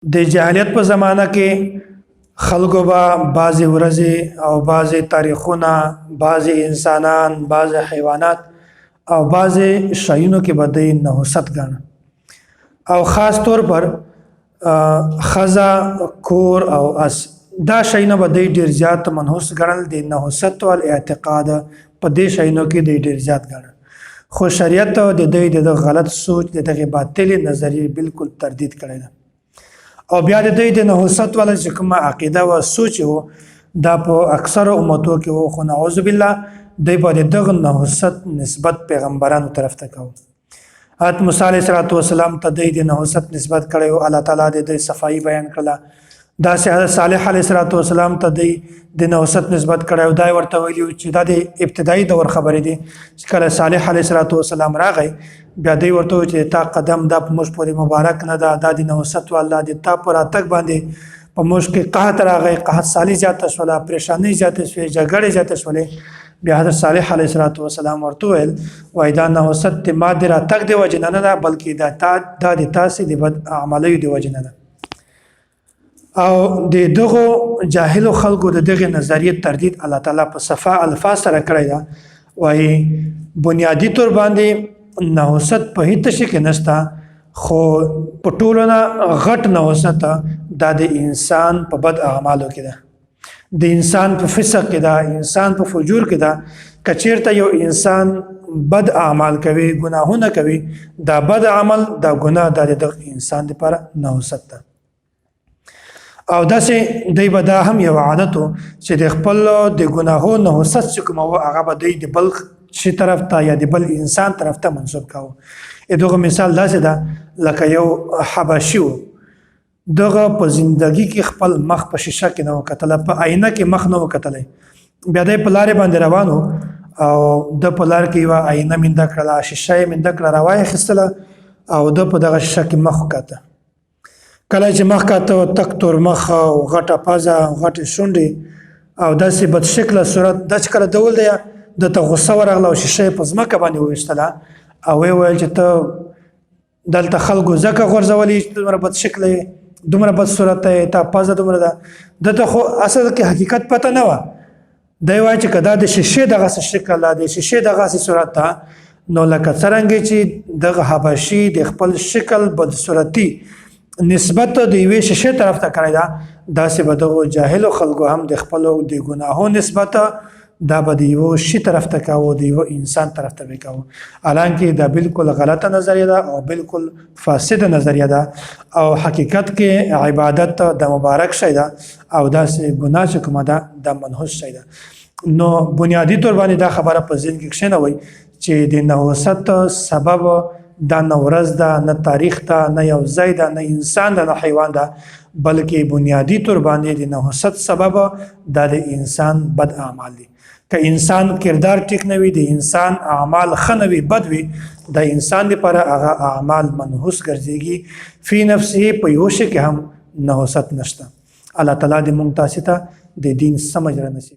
د جاهلیت په زمانہ کې خلکو به بعضې ورځې او بعضې تاریخونه، بعضې انسانان، بعضې حیوانات او بعضې شیونو کې به دوی نحوست ګاڼه او خاص طور پر ښځه، کور او اس دا شیونه به دوی ډېر زیات منحوس ګڼل. د نحوست او اعتقاد په دې شیونو کې دوی ډېر زیات ګڼل، خو شریعت د دوی د غلط سوچ، د دغې باطلې نظریې بالکل تردید کړی ده او بیا د دوی د نحوست والا چې کومه عقیده و سوچ و دا په اکثرو امتو کې و، خو نعوذ بالله دوی به د دغه نحوست نسبت پیغمبرانو طرف ته کوو. حضرت موسی علیه السلام ته دوی د نحوست نسبت کړی و، الله تعالی د دوی صفایي بیان کړله. داسې حضرت صالح علیه السلام ته دوی د نحوست نسبت کړی و، دا یې ورته ویلي و چې دا د ابتدایي دور خبرې دي چې کله صالح علیه السلام راغی بیا دوی ورته وویل چې تا قدم دا په موږ پورې مبارک نه ده، دا د نحوست والا د تا په راتګ باندې په موږ کې قحط راغی، قحط سالي زیاته شوله، پریشانۍ زیاتې شوې، جګړې زیاتې شولې. بیا حضرت صالح علیه السلام ورته وویل وایي دا نحوست د ما د راتګ د وجې نه ده، بلکې دا د تاسې د بد اعمالیو د وجې نه ده. او د دغو جاهلو خلکو د دغې نظریې تردید الله تعالی په صفا الفاظ سره کړی ده. وایي بنیادی طور باندې نحوست په هیڅ شي کې نشته، خو په ټولو نه غټ نحوست دا د انسان په بد اعمالو کې ده، د انسان په فسق کې ده، انسان په فجور کې ده. که چیرته یو انسان بد اعمال کوي، ګناهونه کوي، دا بد عمل، دا ګناه، دا د انسان لپاره نحوست ده. او داسې دوی به دا هم یو عادت و چې د خپل د ګناهو نحوست چې کومه وه هغه به دوی د بل شي طرف ته یا د بل انسان طرف ته منسوب کوو. دغه مثال داسې ده لکه یو حبشي و، دغه په زندگی کې خپل مخ په شیشه کې نه و کتلی، په آینه کې مخ نه و کتلی. بیا دی په لارې باندې روان و او د په لار کې یوه آینه منده کړله، شیشه یې منده کړه، راوایې اخیستله او د په دغه شیشه کې مخ وکته. کله چې مخ کاته تک تور مخ او غټه پزه او غټې شونډې او داسې بد شکله صورت، دا چې کله ډول دی دته غصه ورغله او شیشه یې په ځمکه باندې وویشتله او ویې ویل چې ته دلته خلکو ځکه غورځولي چې دومره بد شکله یې، دومره بد صورت یې، تا پزه دومره ده. دته خو اصل کې حقیقت پته نه وه. دی وایي چې که دا د شیشې دغسې شکل ده، د شیشې دغسې صورت ده، نو لکه څرنګه چې دغه حبشي د خپل شکل بدصورتي نسبت د یوې شیشې طرف ته کړی ده، داسې به دغو جاهلو خلکو هم د خپلو د ګناهو نسبت دا به د یوه شي طرف ته کوو، د یوه انسان طرف ته به کوو. حالانکې دا بالکل غلطه نظریه ده او بالکل فاسده نظریه ده او حقیقت کې عبادت د مبارک شی ده او داسې ګناه چې کومه ده دا منحوس شی ده. نو بنیادی طور باندې دا خبره په ذهن کې کښېنوئ چې د نحوست سبب دا نه ورځ ده، نه تاریخ ده، نه یو ځای ده، نه انسان ده، نه حیوان ده، بلکې بنیادی طور باندې د نحوست سبب دا د انسان بد اعمال دي. که انسان کردار ټیک نه وي، د انسان اعمال ښه نه وي، بد وي، د انسان لپاره هغه اعمال منحوس ګرځېږي. فی نفسه په یو شي کې هم نحوست نشته. الله تعالی دې موږ تاسې ته د دین سمجھ را نصیب